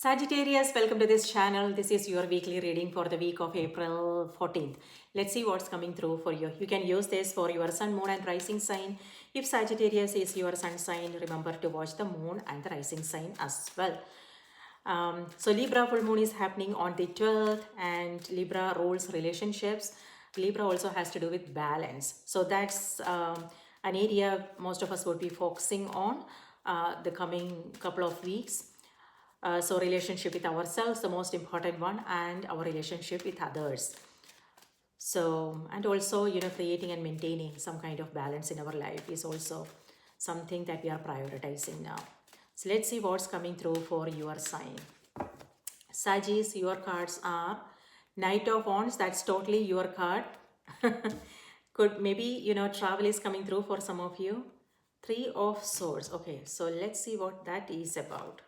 Sagittarius, welcome to this channel. This is your weekly reading for the week of April 14th. Let's see what's coming through for you. You can use this for your sun, moon and rising sign. If Sagittarius is your sun sign, remember to watch the moon and the rising sign as well. So Libra full moon is happening on the 12th and Libra rules relationships. Libra also has to do with balance. So that's an area most of us would be focusing on the coming couple of weeks. So relationship with ourselves, the most important one, and our relationship with others. So, and also, creating and maintaining some kind of balance in our life is also something that we are prioritizing now. So let's see what's coming through for your sign. Sagittarius, your cards are Knight of Wands. That's totally your card. Could maybe, travel is coming through for some of you. Three of Swords. Okay, so let's see what that is about.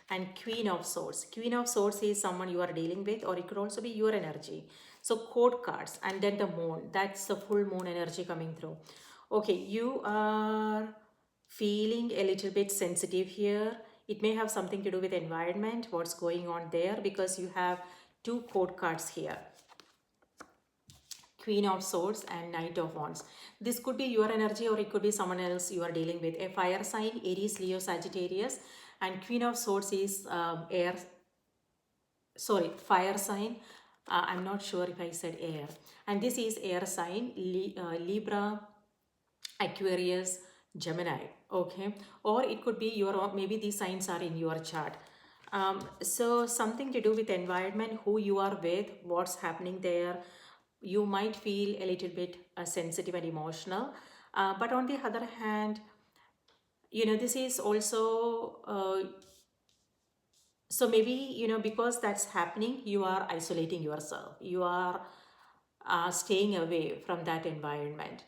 And Queen of Swords. Queen of Swords is someone you are dealing with, or it could also be your energy. So court cards, and then the moon. That's the full moon energy coming through. Okay, you are feeling a little bit sensitive here. It may have something to do with environment, what's going on there, because you have two court cards here. Queen of Swords and Knight of Wands. This could be your energy, or it could be someone else you are dealing with. A fire sign, Aries, Leo, Sagittarius. And Queen of Swords is fire sign. I'm not sure if I said air. And this is air sign, Libra, Aquarius, Gemini. Okay. Or it could be maybe these signs are in your chart. So something to do with environment, who you are with, what's happening there. You might feel a little bit sensitive and emotional. But on the other hand, this is also so maybe because that's happening, you are isolating yourself, you are staying away from that environment,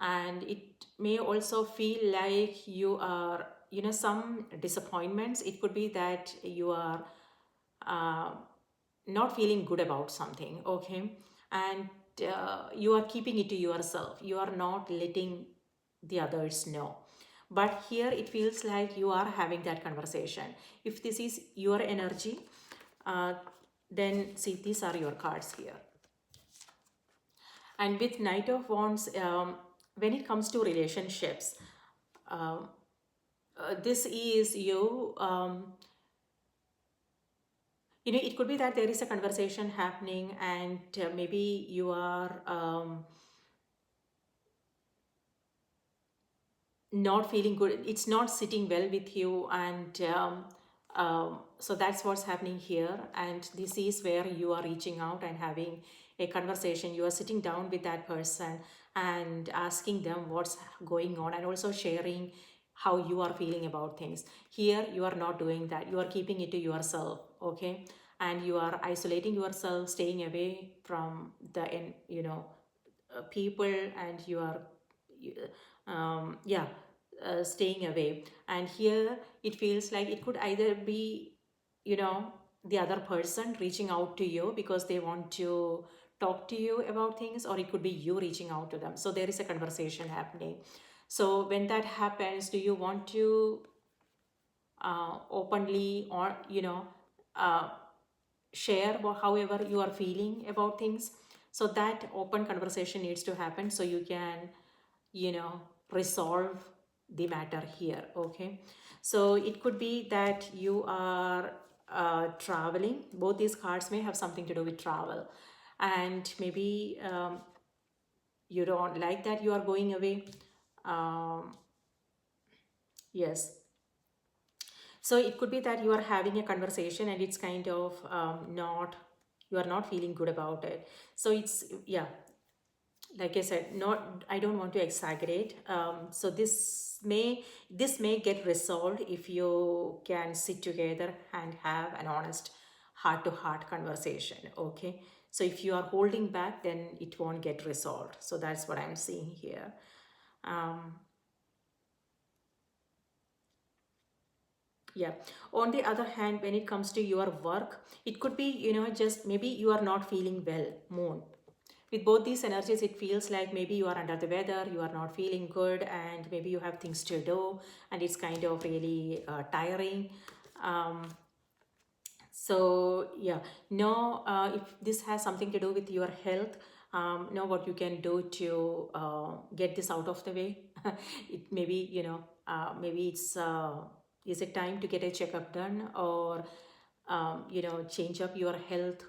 and it may also feel like you are some disappointments. It could be that you are not feeling good about something. Okay. And you are keeping it to yourself, you are not letting the others know. But here it feels like you are having that conversation. If this is your energy, then see, these are your cards here. And with Knight of Wands, when it comes to relationships, this is you. It could be that there is a conversation happening, and maybe you are not feeling good. It's not sitting well with you, and so that's what's happening here. And this is where you are reaching out and having a conversation. You are sitting down with that person and asking them what's going on, and also sharing how you are feeling about things. Here you are not doing that, you are keeping it to yourself. Okay. And you are isolating yourself, staying away from the people, and you are staying away. And here it feels like it could either be the other person reaching out to you because they want to talk to you about things, or it could be you reaching out to them. So there is a conversation happening. So when that happens, do you want to openly, or share however you are feeling about things? So that open conversation needs to happen, so you can resolve the matter here. Okay. So it could be that you are traveling. Both these cards may have something to do with travel, and maybe you don't like that you are going away. Yes. So it could be that you are having a conversation, and it's kind of you are not feeling good about it. So it's, yeah, like I said, I don't want to exaggerate. So this may get resolved if you can sit together and have an honest heart-to-heart conversation. Okay. So if you are holding back, then it won't get resolved. So that's what I'm seeing here. Yeah. On the other hand, when it comes to your work, it could be, just maybe you are not feeling well, moon. With both these energies, it feels like maybe you are under the weather, you are not feeling good, and maybe you have things to do, and it's kind of really tiring. So yeah, know if this has something to do with your health, know what you can do to get this out of the way. It maybe, maybe it's is it time to get a checkup done, or change up your health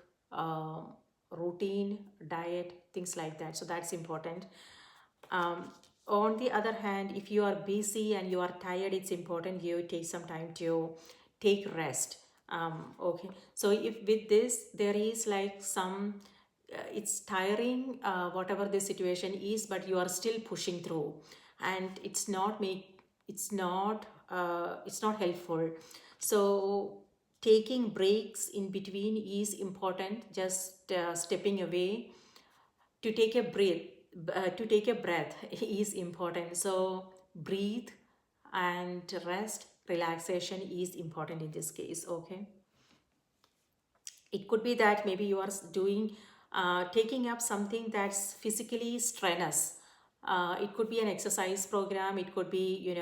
routine, diet, things like that. So that's important. um, on the other hand, if you are busy and you are tired, it's important you take some time to take rest. Okay, so if with this there is like some it's tiring, whatever the situation is, but you are still pushing through, and it's not helpful. So taking breaks in between is important. Just stepping away to take a breath is important. So breathe and rest, relaxation is important in this case. Okay, it could be that maybe you are doing taking up something that's physically strenuous. It could be an exercise program, it could be you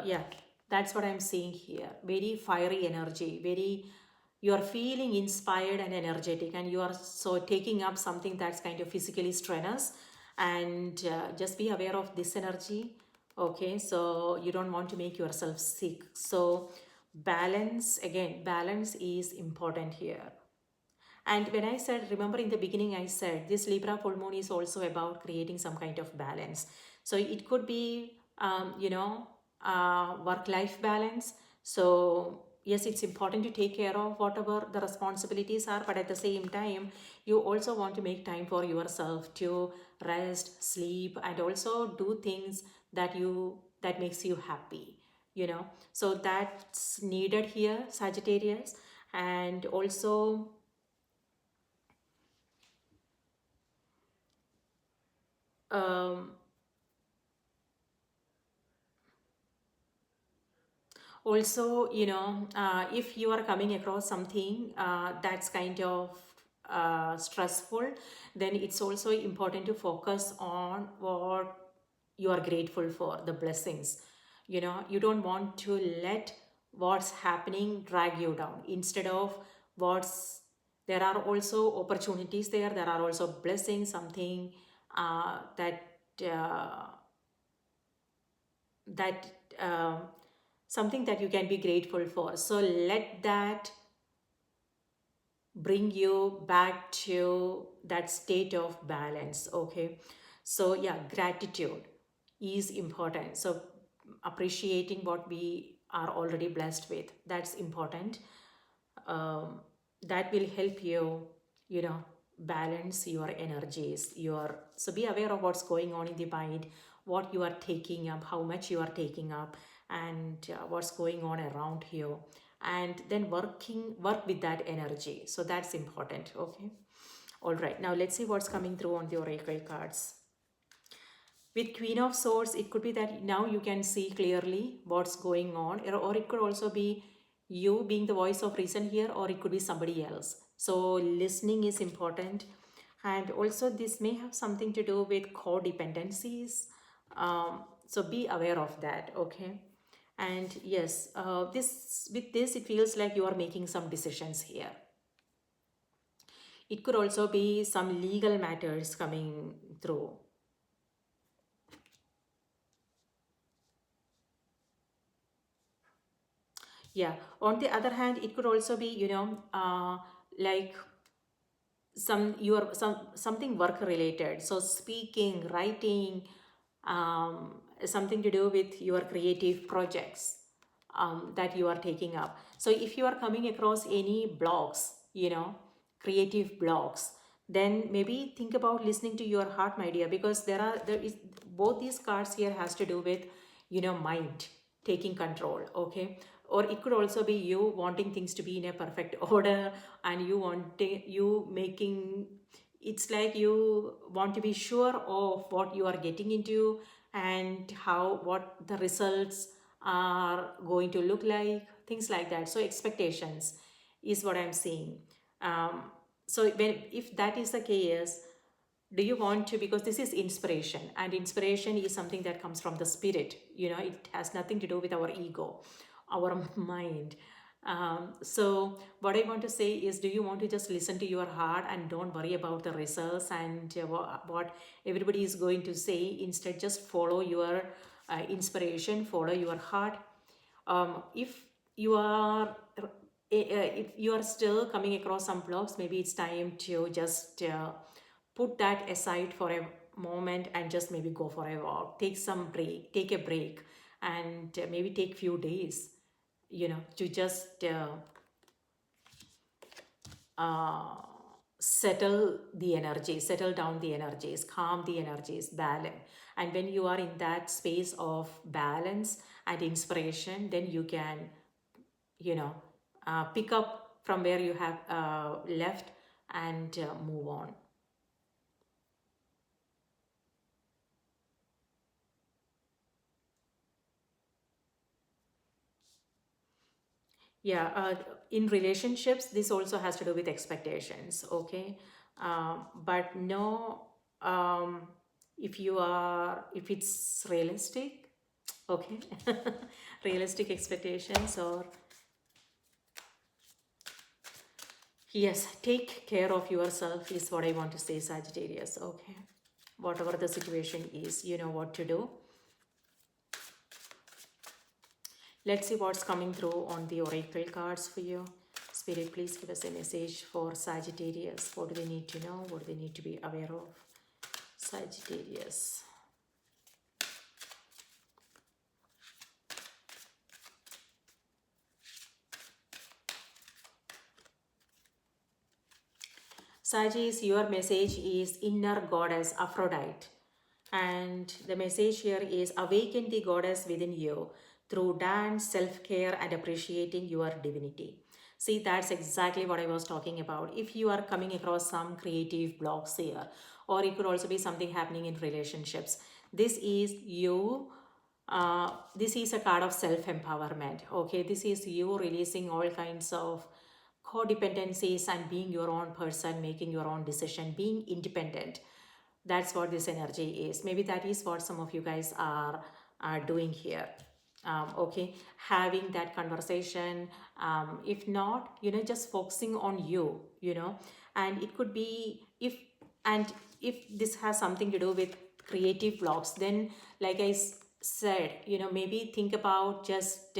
yeah, that's what I'm seeing here. Very fiery energy, very, you are feeling inspired and energetic, and you are so taking up something that's kind of physically strenuous. And just be aware of this energy. Okay, so you don't want to make yourself sick. So balance, again, balance is important here. And when I said, remember in the beginning, I said this Libra full moon is also about creating some kind of balance. So it could be, work-life balance. So yes, it's important to take care of whatever the responsibilities are, but at the same time, you also want to make time for yourself to rest, sleep, and also do things that makes you happy. So that's needed here, Sagittarius. And also, um, also, if you are coming across something that's kind of stressful, then it's also important to focus on what you are grateful for, the blessings. You don't want to let what's happening drag you down. Instead of what's there are also opportunities there, there are also blessings, something that uh, that something that you can be grateful for. So let that bring you back to that state of balance. Okay, so yeah, gratitude is important. So appreciating what we are already blessed with, that's important. um, that will help you, balance your energies. So be aware of what's going on in the mind, what you are taking up, how much you are taking up, and what's going on around you, and then work with that energy. So that's important. Okay, all right, now let's see what's coming through on the oracle cards. With Queen of Swords, it could be that now you can see clearly what's going on, or it could also be you being the voice of reason here, or it could be somebody else. So listening is important. And also this may have something to do with codependencies. So be aware of that. Okay, and yes, this with this it feels like you are making some decisions here. It could also be some legal matters coming through. Yeah, on the other hand, it could also be, like something work related. So speaking, writing, something to do with your creative projects that you are taking up. So if you are coming across any blogs, creative blogs, then maybe think about listening to your heart, my dear, because there is both these cards here has to do with, mind taking control. Okay, or it could also be you wanting things to be in a perfect order, and you making, it's like you want to be sure of what you are getting into, and how what the results are going to look like, things like that. So expectations is what I'm seeing. um, so if that is the case, do you want to, because this is inspiration, and inspiration is something that comes from the spirit, it has nothing to do with our ego. our mind. So what I want to say is, do you want to just listen to your heart and don't worry about the results and what everybody is going to say? Instead, just follow your inspiration, follow your heart. If you are if you are still coming across some blocks, maybe it's time to just put that aside for a moment and just maybe go for a walk, take a break, and maybe take few days, to just uh, settle down the energies, calm the energies, balance. And when you are in that space of balance and inspiration, then you can, you know, pick up from where you have left and move on. Yeah, in relationships, this also has to do with expectations, okay? But no, um, if it's realistic, okay? Realistic expectations, or yes, take care of yourself is what I want to say, Sagittarius, okay? Whatever the situation is, you know what to do. Let's see what's coming through on the oracle cards for you. Spirit, please give us a message for Sagittarius. What do they need to know? What do they need to be aware of? Sagittarius. Sagittarius, your message is inner goddess Aphrodite. And the message here is awaken the goddess within you through dance, self-care, and appreciating your divinity. See, that's exactly what I was talking about. If you are coming across some creative blocks here, or it could also be something happening in relationships, this is you. This is a card of self-empowerment. Okay, this is you releasing all kinds of codependencies and being your own person, making your own decision, being independent. That's what this energy is. Maybe that is what some of you guys are doing here. Okay, having that conversation. If not, just focusing on you, and it could be and if this has something to do with creative blocks, then like I said, maybe think about just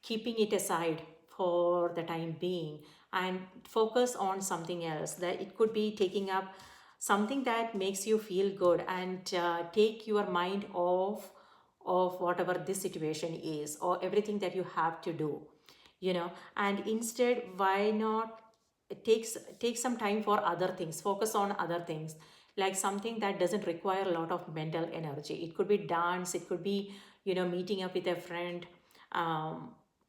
keeping it aside for the time being and focus on something else. That it could be taking up something that makes you feel good and take your mind off of whatever this situation is or everything that you have to do, and instead, why not take some time for other things, focus on other things, like something that doesn't require a lot of mental energy. It could be dance, it could be meeting up with a friend,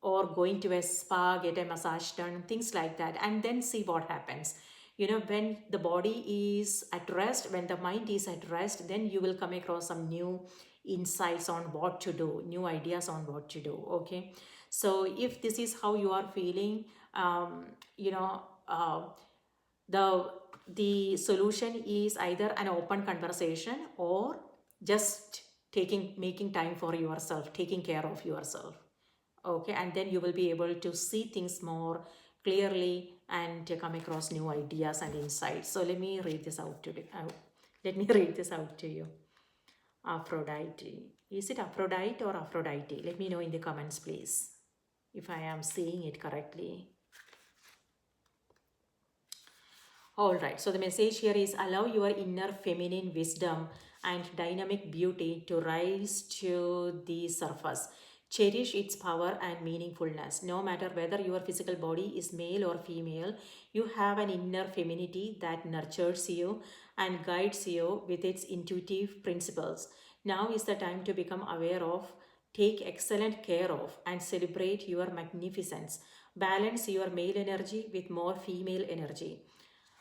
or going to a spa, get a massage done, things like that, and then see what happens. When the body is at rest, when the mind is at rest, then you will come across some new insights on what to do, new ideas on what to do. Okay, so if this is how you are feeling, you know the solution is either an open conversation or just making time for yourself, taking care of yourself. Okay, and then you will be able to see things more clearly and come across new ideas and insights. So let me read this out to you. Let me read this out to you. Aphrodite. Is it Aphrodite or Aphrodite? Let me know in the comments, please, if I am saying it correctly. All right, so the message here is allow your inner feminine wisdom and dynamic beauty to rise to the surface. Cherish its power and meaningfulness. No matter whether your physical body is male or female, you have an inner femininity that nurtures you and guides you with its intuitive principles. Now is the time to become aware of, take excellent care of, and celebrate your magnificence. Balance your male energy with more female energy.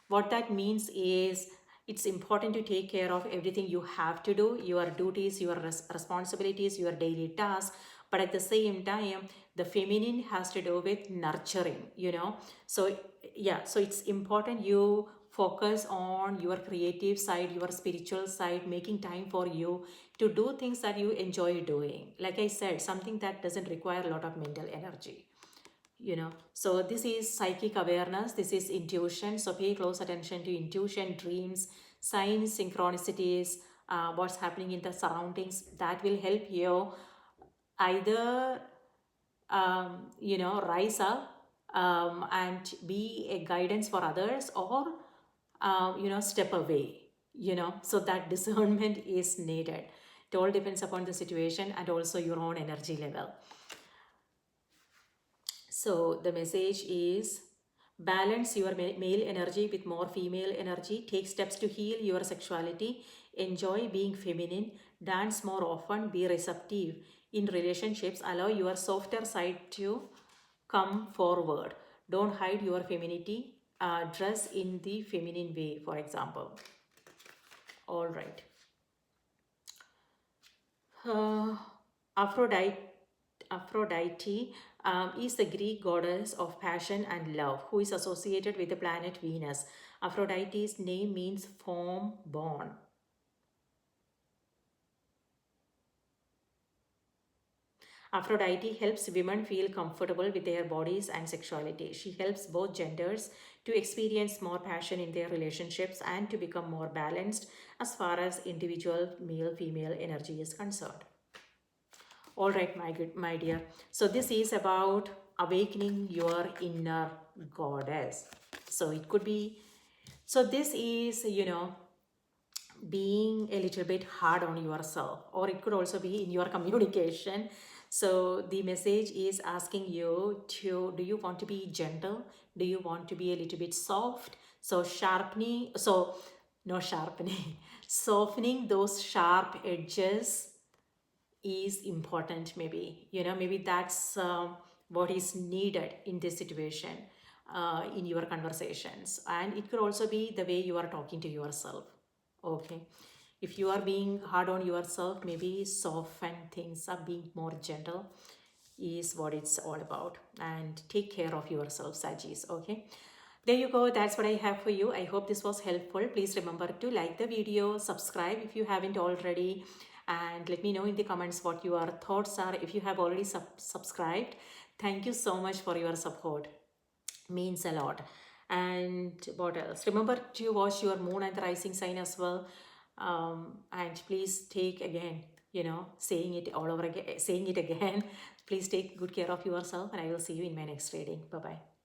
What that means is it's important to take care of everything you have to do, your duties, your responsibilities, your daily tasks. But at the same time, the feminine has to do with nurturing, So, yeah, so it's important you focus on your creative side, your spiritual side, making time for you to do things that you enjoy doing. Like I said, something that doesn't require a lot of mental energy. So this is psychic awareness, this is intuition. So pay close attention to intuition, dreams, signs, synchronicities, what's happening in the surroundings. That will help you either rise up and be a guidance for others, or step away. So that discernment is needed. It all depends upon the situation and also your own energy level. So the message is, balance your male energy with more female energy. Take steps to heal your sexuality. Enjoy being feminine. Dance more often. Be receptive in relationships. Allow your softer side to come forward. Don't hide your femininity. Dress in the feminine way, for example. All right. Aphrodite, Aphrodite is the Greek goddess of passion and love, who is associated with the planet Venus. Aphrodite's name means form born. Aphrodite helps women feel comfortable with their bodies and sexuality. She helps both genders to experience more passion in their relationships and to become more balanced as far as individual male-female energy is concerned. All right, my dear. So this is about awakening your inner goddess. So it could be, so this is, being a little bit hard on yourself, or it could also be in your communication. So the message is asking you to, do you want to be gentle? Do you want to be a little bit soft? So softening those sharp edges is important. Maybe that's what is needed in this situation, in your conversations. And it could also be the way you are talking to yourself. Okay, if you are being hard on yourself, maybe soften things up, being more gentle is what it's all about. And take care of yourself, Sagis. Okay, there you go. That's what I have for you. I hope this was helpful. Please remember to like the video, subscribe if you haven't already, and let me know in the comments what your thoughts are. If you have already subscribed, thank you so much for your support. Means a lot. And what else? Remember to watch your moon and the rising sign as well. And please take again, saying it all over again, saying it again. Please take good care of yourself, and I will see you in my next reading. Bye bye.